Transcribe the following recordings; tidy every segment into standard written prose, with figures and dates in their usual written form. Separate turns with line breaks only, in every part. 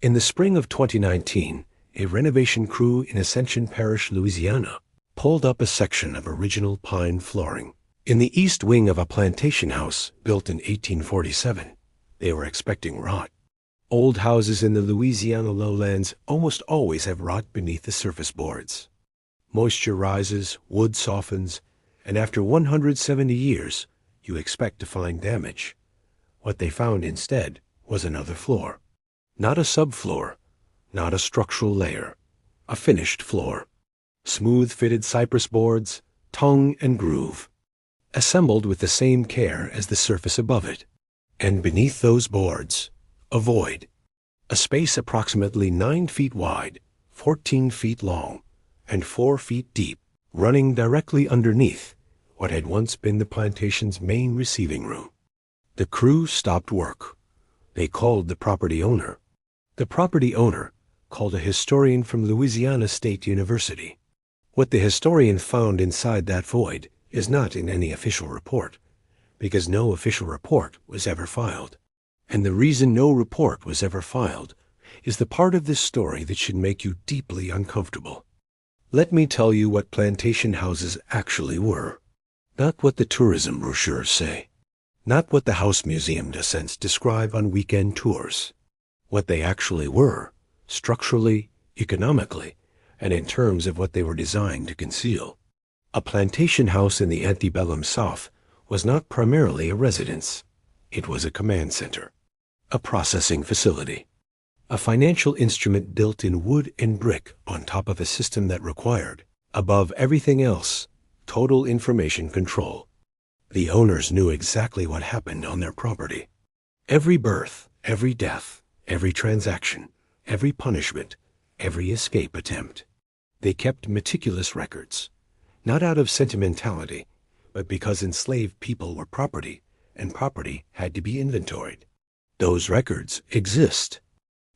In the spring of 2019, a renovation crew in Ascension Parish, Louisiana, pulled up a section of original pine flooring in the east wing of a plantation house built in 1847. They were expecting rot. Old houses in the Louisiana lowlands almost always have rot beneath the surface boards. Moisture rises, wood softens, and after 170 years, you expect to find damage. What they found instead was another floor. Not a subfloor, not a structural layer, a finished floor. Smooth-fitted cypress boards, tongue and groove, assembled with the same care as the surface above it. And beneath those boards, a void, a space approximately 9 feet wide, 14 feet long, and 4 feet deep, running directly underneath what had once been the plantation's main receiving room. The crew stopped work. They called the property owner. The property owner called a historian from Louisiana State University. What the historian found inside that void is not in any official report, because no official report was ever filed. And the reason no report was ever filed is the part of this story that should make you deeply uncomfortable. Let me tell you what plantation houses actually were. Not what the tourism brochures say. Not what the house museum descents describe on weekend tours. What they actually were, structurally, economically, and in terms of what they were designed to conceal. A plantation house in the antebellum South was not primarily a residence. It was a command center, a processing facility, a financial instrument built in wood and brick on top of a system that required, above everything else, total information control. The owners knew exactly what happened on their property. Every birth, every death, every transaction, every punishment, every escape attempt. They kept meticulous records, not out of sentimentality, but because enslaved people were property, and property had to be inventoried. Those records exist.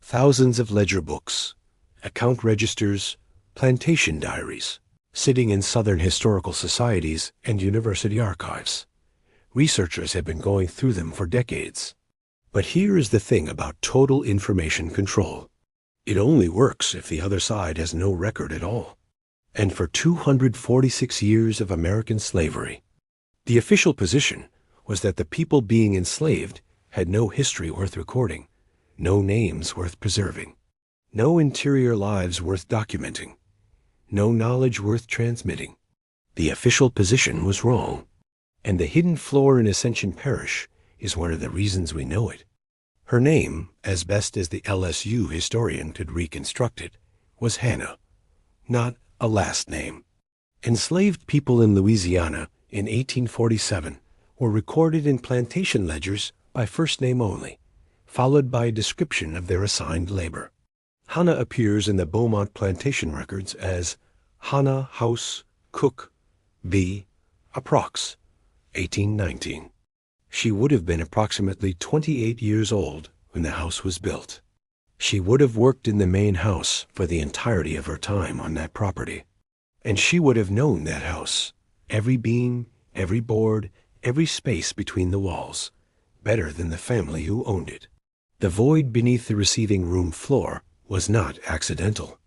Thousands of ledger books, account registers, plantation diaries, sitting in Southern historical societies and university archives. Researchers have been going through them for decades. But here is the thing about total information control. It only works if the other side has no record at all. And for 246 years of American slavery, the official position was that the people being enslaved had no history worth recording, no names worth preserving, no interior lives worth documenting, no knowledge worth transmitting. The official position was wrong, and the hidden floor in Ascension Parish is one of the reasons we know it. Her name, as best as the LSU historian could reconstruct it, was Hannah, not a last name. Enslaved people in Louisiana in 1847 were recorded in plantation ledgers by first name only, followed by a description of their assigned labor. Hannah appears in the Beaumont plantation records as Hannah House Cook B. Approx. 1819. She would have been approximately 28 years old when the house was built. She would have worked in the main house for the entirety of her time on that property. And she would have known that house, every beam, every board, every space between the walls, better than the family who owned it. The void beneath the receiving room floor was not accidental.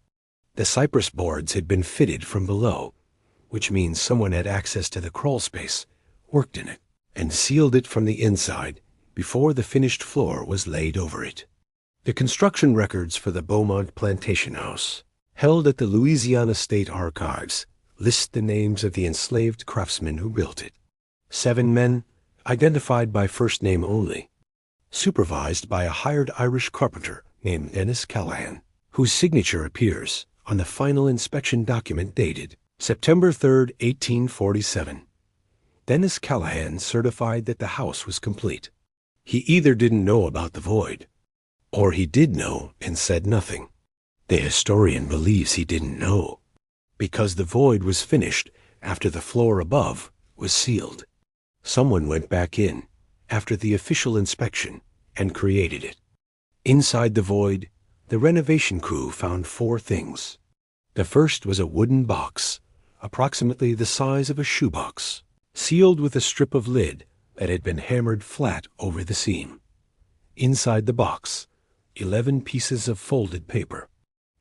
The cypress boards had been fitted from below, which means someone had access to the crawl space, worked in it, and sealed it from the inside before the finished floor was laid over it. The construction records for the Beaumont Plantation House, held at the Louisiana State Archives, list the names of the enslaved craftsmen who built it. 7 men, identified by first name only, supervised by a hired Irish carpenter named Dennis Callahan, whose signature appears on the final inspection document dated September 3, 1847. Dennis Callahan certified that the house was complete. He either didn't know about the void, or he did know and said nothing. The historian believes he didn't know, because the void was finished after the floor above was sealed. Someone went back in after the official inspection and created it. Inside the void, the renovation crew found 4 things. The first was a wooden box, approximately the size of a shoebox, sealed with a strip of lid that had been hammered flat over the seam. Inside the box, 11 pieces of folded paper.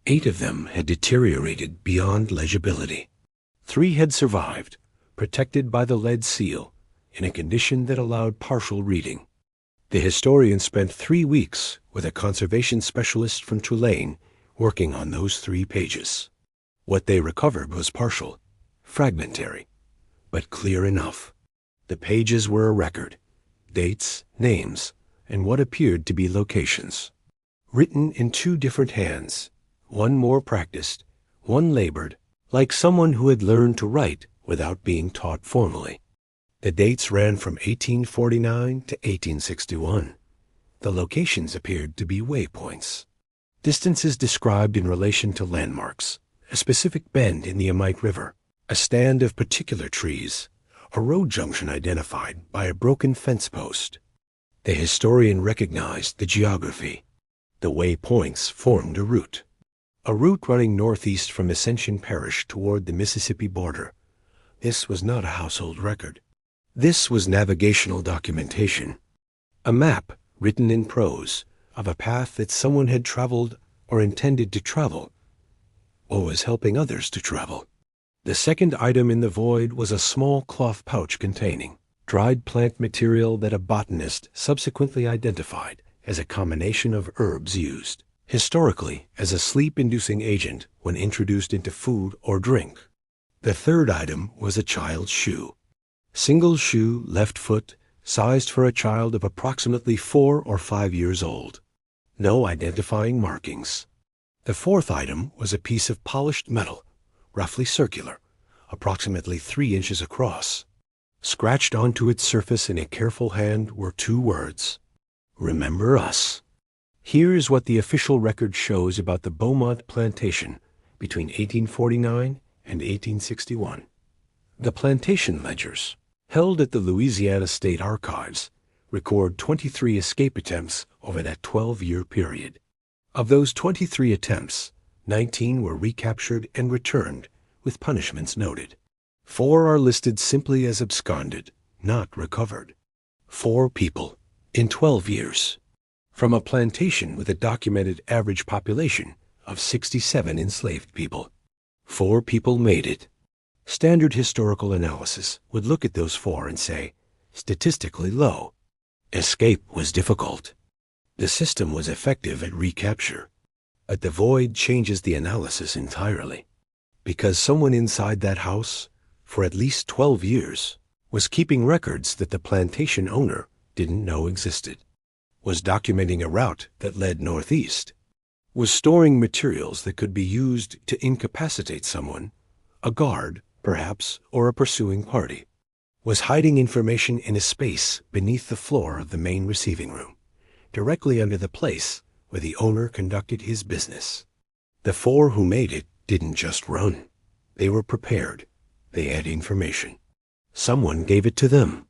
8 of them had deteriorated beyond legibility. 3 had survived, protected by the lead seal, in a condition that allowed partial reading. The historian spent 3 weeks with a conservation specialist from Tulane working on those 3 pages. What they recovered was partial, fragmentary, but clear enough. The pages were a record, dates, names, and what appeared to be locations. Written in 2 different hands, one more practiced, one labored, like someone who had learned to write without being taught formally. The dates ran from 1849 to 1861. The locations appeared to be waypoints. Distances described in relation to landmarks, a specific bend in the Amite River, a stand of particular trees, a road junction identified by a broken fence post. The historian recognized the geography. The waypoints formed a route running northeast from Ascension Parish toward the Mississippi border. This was not a household record. This was navigational documentation, a map written in prose of a path that someone had traveled or intended to travel, or was helping others to travel. The second item in the void was a small cloth pouch containing dried plant material that a botanist subsequently identified as a combination of herbs used, historically, as a sleep-inducing agent when introduced into food or drink. The third item was a child's shoe. Single shoe, left foot, sized for a child of approximately 4 or 5 years old. No identifying markings. The fourth item was a piece of polished metal, roughly circular, approximately 3 inches across. Scratched onto its surface in a careful hand were 2 words: "Remember us." Here is what the official record shows about the Beaumont Plantation between 1849 and 1861. The plantation ledgers, held at the Louisiana State Archives, record 23 escape attempts over that 12-year period. Of those 23 attempts, 19 were recaptured and returned, with punishments noted. 4 are listed simply as absconded, not recovered. 4 people in 12 years. From a plantation with a documented average population of 67 enslaved people. 4 people made it. Standard historical analysis would look at those 4 and say, statistically low. Escape was difficult. The system was effective at recapture. But the void changes the analysis entirely. Because someone inside that house, for at least 12 years, was keeping records that the plantation owner didn't know existed, was documenting a route that led northeast, was storing materials that could be used to incapacitate someone, a guard, perhaps, or a pursuing party, was hiding information in a space beneath the floor of the main receiving room, directly under the place where the owner conducted his business. The 4 who made it didn't just run. They were prepared. They had information. Someone gave it to them.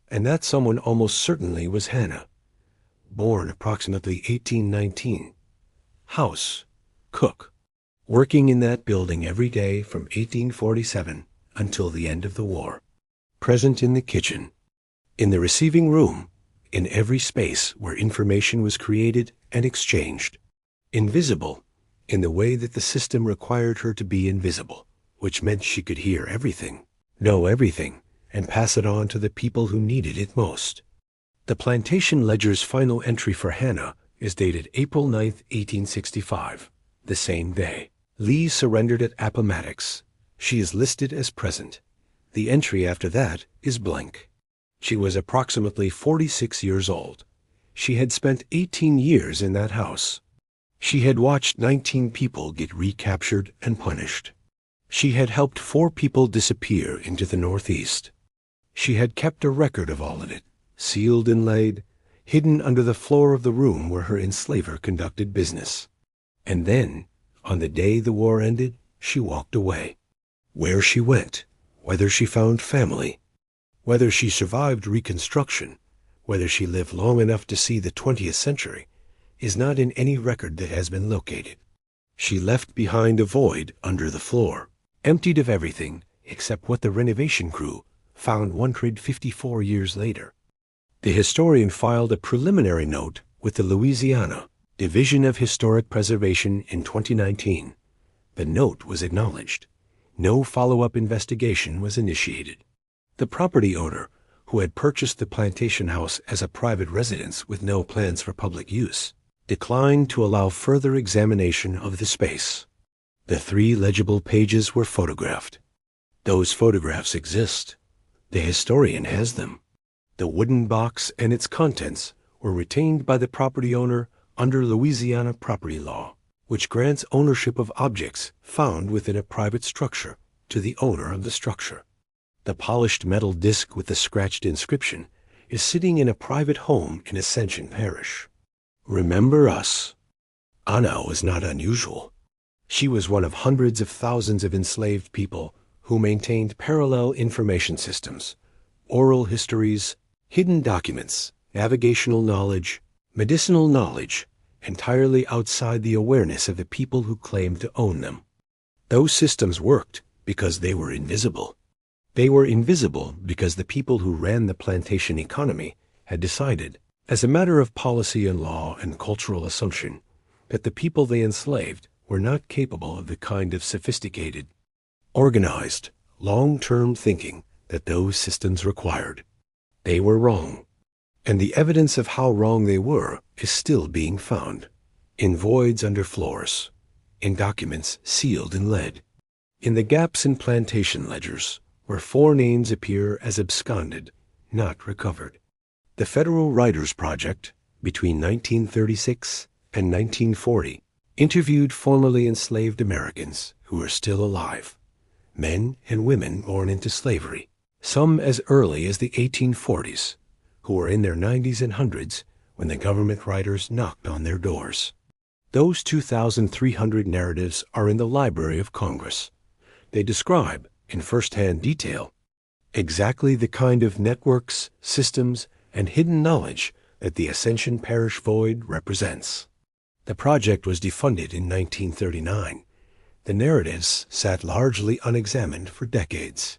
And that someone almost certainly was Hannah, born approximately 1819. House, cook, working in that building every day from 1847 until the end of the war. Present in the kitchen, in the receiving room, in every space where information was created and exchanged. Invisible in the way that the system required her to be invisible, which meant she could hear everything, know everything, and pass it on to the people who needed it most. The plantation ledger's final entry for Hannah is dated April 9, 1865, the same day. Lee surrendered at Appomattox. She is listed as present. The entry after that is blank. She was approximately 46 years old. She had spent 18 years in that house. She had watched 19 people get recaptured and punished. She had helped 4 people disappear into the Northeast. She had kept a record of all of it, sealed and laid, hidden under the floor of the room where her enslaver conducted business. And then, on the day the war ended, she walked away. Where she went, whether she found family, whether she survived Reconstruction, whether she lived long enough to see the 20th century, is not in any record that has been located. She left behind a void under the floor, emptied of everything except what the renovation crew found 154 years later. The historian filed a preliminary note with the Louisiana Division of Historic Preservation in 2019. The note was acknowledged. No follow-up investigation was initiated. The property owner, who had purchased the plantation house as a private residence with no plans for public use, declined to allow further examination of the space. The 3 legible pages were photographed. Those photographs exist. The historian has them. The wooden box and its contents were retained by the property owner under Louisiana property law, which grants ownership of objects found within a private structure to the owner of the structure. The polished metal disc with the scratched inscription is sitting in a private home in Ascension Parish. Remember us. Anna was not unusual. She was one of hundreds of thousands of enslaved people who maintained parallel information systems, oral histories, hidden documents, navigational knowledge, medicinal knowledge, entirely outside the awareness of the people who claimed to own them. Those systems worked because they were invisible. They were invisible because the people who ran the plantation economy had decided, as a matter of policy and law and cultural assumption, that the people they enslaved were not capable of the kind of sophisticated, organized, long-term thinking that those systems required. They were wrong, and the evidence of how wrong they were is still being found, in voids under floors, in documents sealed in lead, in the gaps in plantation ledgers, where 4 names appear as absconded, not recovered. The Federal Writers Project, between 1936 and 1940, interviewed formerly enslaved Americans who are still alive, men and women born into slavery, some as early as the 1840s, who were in their 90s and hundreds when the government writers knocked on their doors. Those 2,300 narratives are in the Library of Congress. They describe, in first-hand detail, exactly the kind of networks, systems, and hidden knowledge that the Ascension Parish Void represents. The project was defunded in 1939. The narratives sat largely unexamined for decades.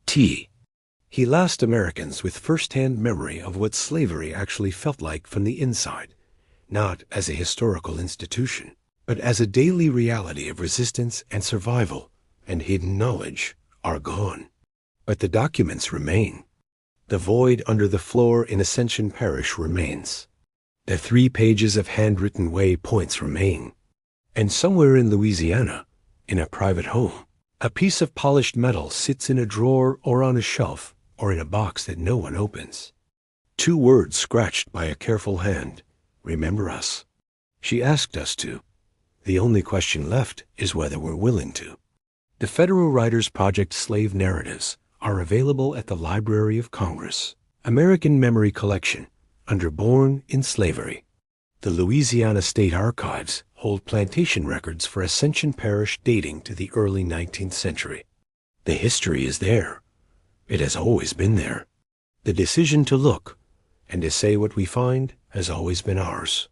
He lost Americans with first-hand memory of what slavery actually felt like from the inside, not as a historical institution, but as a daily reality of resistance and survival, and hidden knowledge are gone. But the documents remain. The void under the floor in Ascension Parish remains. The 3 pages of handwritten waypoints remain. And somewhere in Louisiana, in a private home, a piece of polished metal sits in a drawer or on a shelf or in a box that no one opens. 2 words scratched by a careful hand. Remember us. She asked us to. The only question left is whether we're willing to. The Federal Writers Project slave narratives are available at the Library of Congress, American Memory Collection, under Born in Slavery. The Louisiana State Archives hold plantation records for Ascension Parish dating to the early 19th century. The history is there. It has always been there. The decision to look and to say what we find has always been ours.